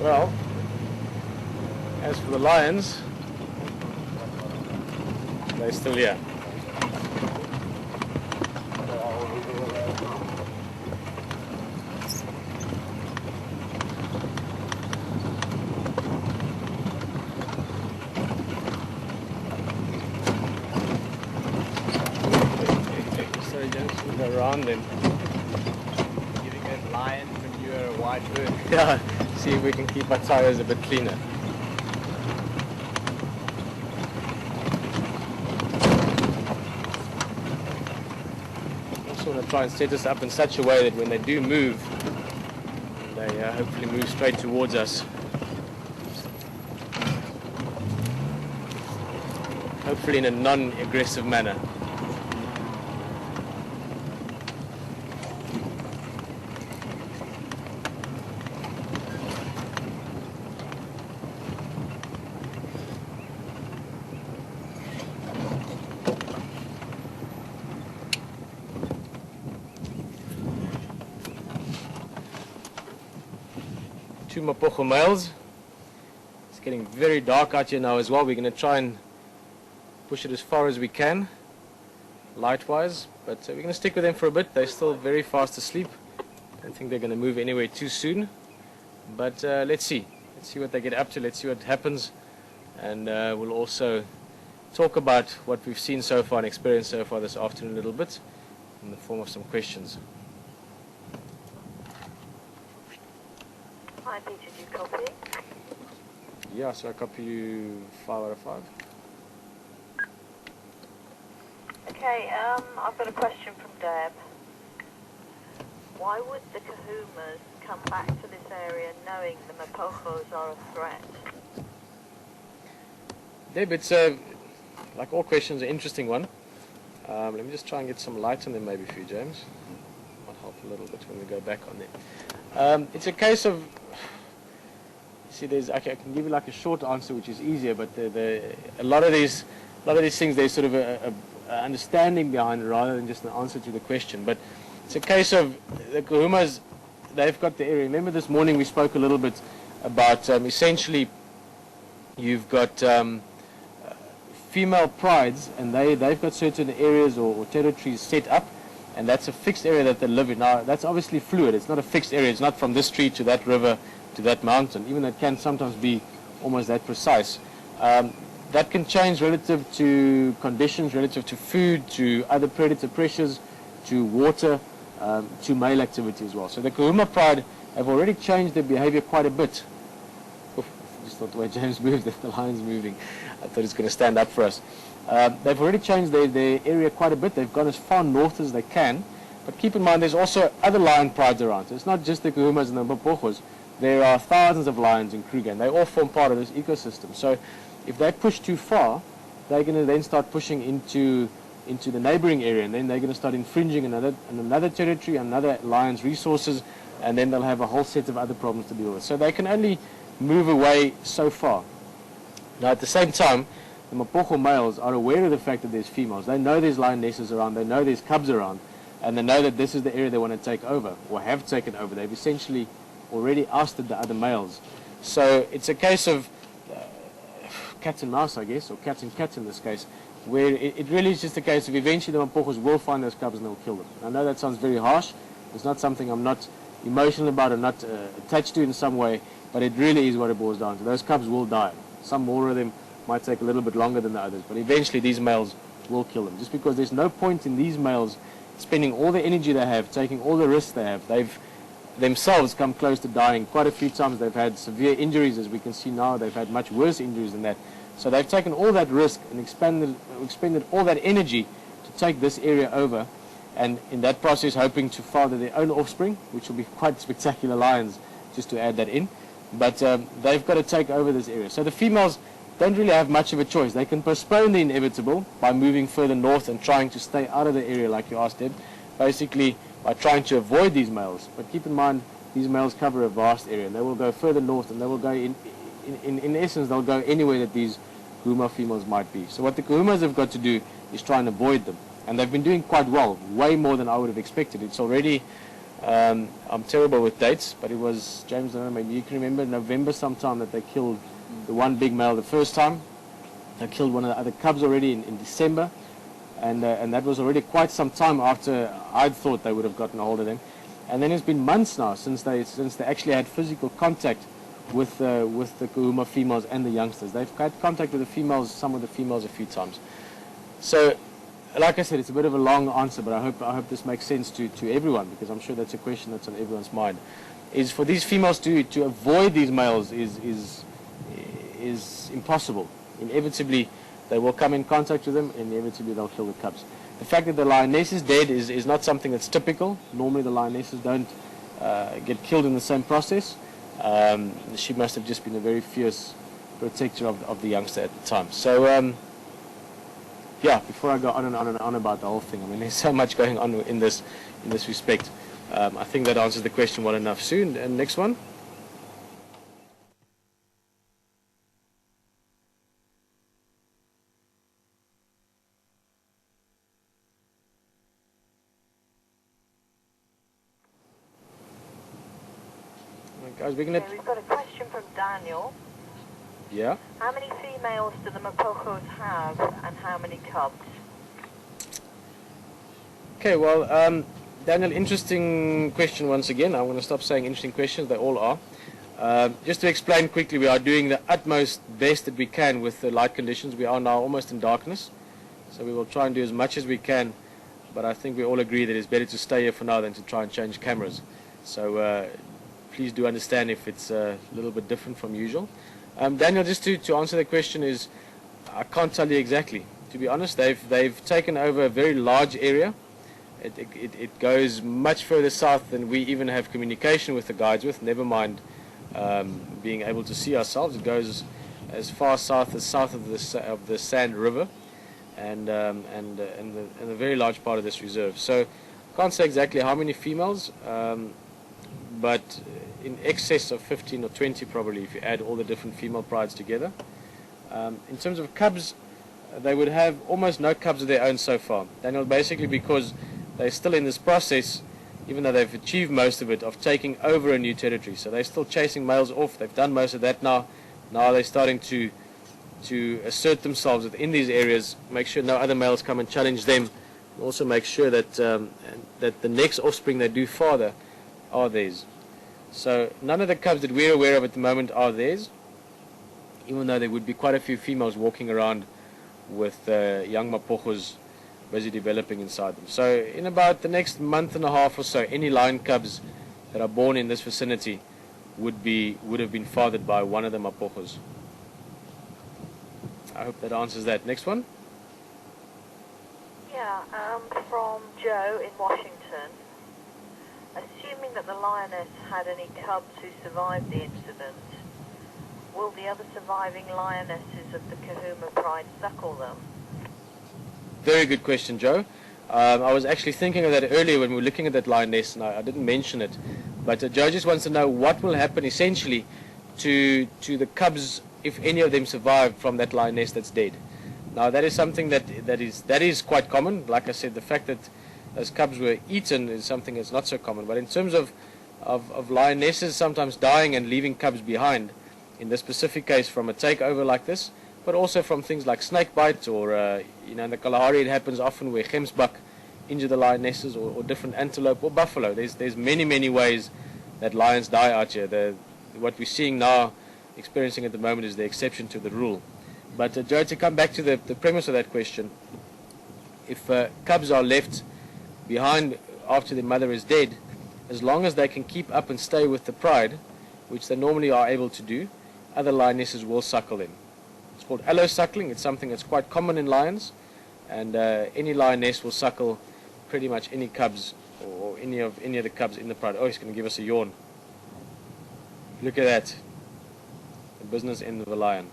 Well, as for the lions, they're still here. Sorry, James, we'll go around then. Giving that lion manure a wide berth. Yeah, see if we can keep our tires a bit cleaner. Also want to try and set this up in such a way that when they do move, they hopefully move straight towards us. Hopefully in a non-aggressive manner. Two Mapocho males. It's getting very dark out here now as well. We're going to try and push it as far as we can, light-wise, but we're going to stick with them for a bit. They're still very fast asleep. I don't think they're going to move anywhere too soon, but let's see. Let's see what they get up to. Let's see what happens, and we'll also talk about what we've seen so far and experienced so far this afternoon a little bit in the form of some questions. Hi, Peter, do you copy? Yeah, so I copy you 5 out of 5. Okay, I've got a question from Deb. Why would the Kahumas come back to this area knowing the Mapochos are a threat? Deb, it's like all questions, an interesting one. Let me just try and get some light on them maybe for you, James. Might help a little bit when we go back on them. It's a case of, see, I can give you like a short answer which is easier, but a lot of these things, there's sort of a understanding behind it rather than just an answer to the question. But it's a case of the Kahumas, they've got the area. Remember this morning we spoke a little bit about essentially you've got female prides, and they've got certain areas or territories set up, and that's a fixed area that they live in. Now that's obviously fluid. It's not a fixed area. It's not from this tree to that river to that mountain. Even that can sometimes be almost that precise. That can change relative to conditions, relative to food, to other predator pressures, to water, to male activity as well. So the Kahuma pride have already changed their behavior quite a bit. Oof, I just thought the way James moved, the lion's moving. I thought it's going to stand up for us. They've already changed their area quite a bit. They've gone as far north as they can. But keep in mind there's also other lion prides around. So it's not just the Kahumas and the Mapochos. There are thousands of lions in Kruger, and they all form part of this ecosystem. So if they push too far, they're going to then start pushing into the neighboring area, and then they're going to start infringing another territory, another lion's resources, and then they'll have a whole set of other problems to deal with. So they can only move away so far. Now at the same time, the Mapocho males are aware of the fact that there's females. They know there's lionesses around, they know there's cubs around, and they know that this is the area they want to take over, or have taken over. They've essentially already ousted the other males. So it's a case of cat and mouse, I guess, or cat and cat in this case, where it really is just a case of eventually the Mapochos will find those cubs and they'll kill them. I know that sounds very harsh. It's not something I'm not emotional about or not attached to in some way, but it really is what it boils down to. Those cubs will die. Some more of them might take a little bit longer than the others, but eventually these males will kill them. Just because there's no point in these males spending all the energy they have, taking all the risks they have. They've themselves come close to dying quite a few times. They've had severe injuries, as we can see now. They've had much worse injuries than that. So they've taken all that risk and expended all that energy to take this area over, and in that process hoping to father their own offspring, which will be quite spectacular lions, just to add that in. But they've got to take over this area. So the females don't really have much of a choice. They can postpone the inevitable by moving further north and trying to stay out of the area, like you asked, Deb, basically by trying to avoid these males. But keep in mind, these males cover a vast area, and they will go further north, and they will go in essence, they'll go anywhere that these Kahuma females might be. So what the Kahumas have got to do is try and avoid them. And they've been doing quite well, way more than I would have expected. It's already I'm terrible with dates, but it was, James, I don't know, maybe you can remember, November sometime that they killed the one big male the first time. They killed one of the other cubs already in December, and that was already quite some time after I'd thought they would have gotten a hold of them. And then it's been months now since they actually had physical contact with the kahuna females and the youngsters. They've had contact with the females, some of the females a few times. So, like I said, it's a bit of a long answer, but I hope this makes sense to everyone, because I'm sure that's a question that's on everyone's mind. Is for these females to avoid these males is impossible. Inevitably, they will come in contact with them, and inevitably they'll kill the cubs. The fact that the lioness is dead is not something that's typical. Normally the lionesses don't get killed in the same process. She must have just been a very fierce protector of the youngster at the time. So, yeah, before I go on and on and on about the whole thing, I mean, there's so much going on in this respect. I think that answers the question well enough. Soon, and next one. Guys, we're gonna. We've got a question from Daniel. Yeah. How many females do the mapojos have, and how many cubs? Okay, well, Daniel, interesting question once again. I'm going to stop saying interesting questions. They all are. Just to explain quickly, we are doing the utmost best that we can with the light conditions. We are now almost in darkness, so we will try and do as much as we can. But I think we all agree that it's better to stay here for now than to try and change cameras. So please do understand if it's a little bit different from usual. Daniel, just to answer the question is, I can't tell you exactly. To be honest, they've taken over a very large area. It goes much further south than we even have communication with the guides with, never mind being able to see ourselves. It goes as far south as south of the Sand River and a very large part of this reserve. So I can't say exactly how many females, but in excess of 15 or 20 probably if you add all the different female prides together. In terms of cubs, they would have almost no cubs of their own so far. Daniel, basically because they're still in this process, even though they've achieved most of it, of taking over a new territory. So they're still chasing males off. They've done most of that now. Now they're starting to assert themselves within these areas, make sure no other males come and challenge them, and also make sure that that the next offspring they do father are theirs. So none of the cubs that we're aware of at the moment are theirs, even though there would be quite a few females walking around with young mapojos busy developing inside them. So in about the next month and a half or so, any lion cubs that are born in this vicinity would have been fathered by one of the mapojos. I hope that answers that. Next one. Yeah, from Joe in Washington. Assuming that the lioness had any cubs who survived the incident, will the other surviving lionesses of the kahuna pride suckle them? Very good question, Joe. I was actually thinking of that earlier when we were looking at that lioness, and I didn't mention it. But Joe just wants to know what will happen essentially to the cubs if any of them survive from that lioness that's dead. Now that is something that is quite common. Like I said, the fact that those cubs were eaten is something that's not so common. But in terms of lionesses sometimes dying and leaving cubs behind, in this specific case from a takeover like this, but also from things like snake bite or, in the Kalahari it happens often where gemsbuck injure the lionesses or different antelope or buffalo. There's many ways that lions die out here. What we're seeing now, experiencing at the moment, is the exception to the rule. But Joe, to come back to the premise of that question, if cubs are left behind after their mother is dead, as long as they can keep up and stay with the pride, which they normally are able to do, other lionesses will suckle them. It's called allosuckling. It's something that's quite common in lions, and any lioness will suckle pretty much any cubs or any of the cubs in the pride. Oh, he's going to give us a yawn. Look at that. The business end of a lion.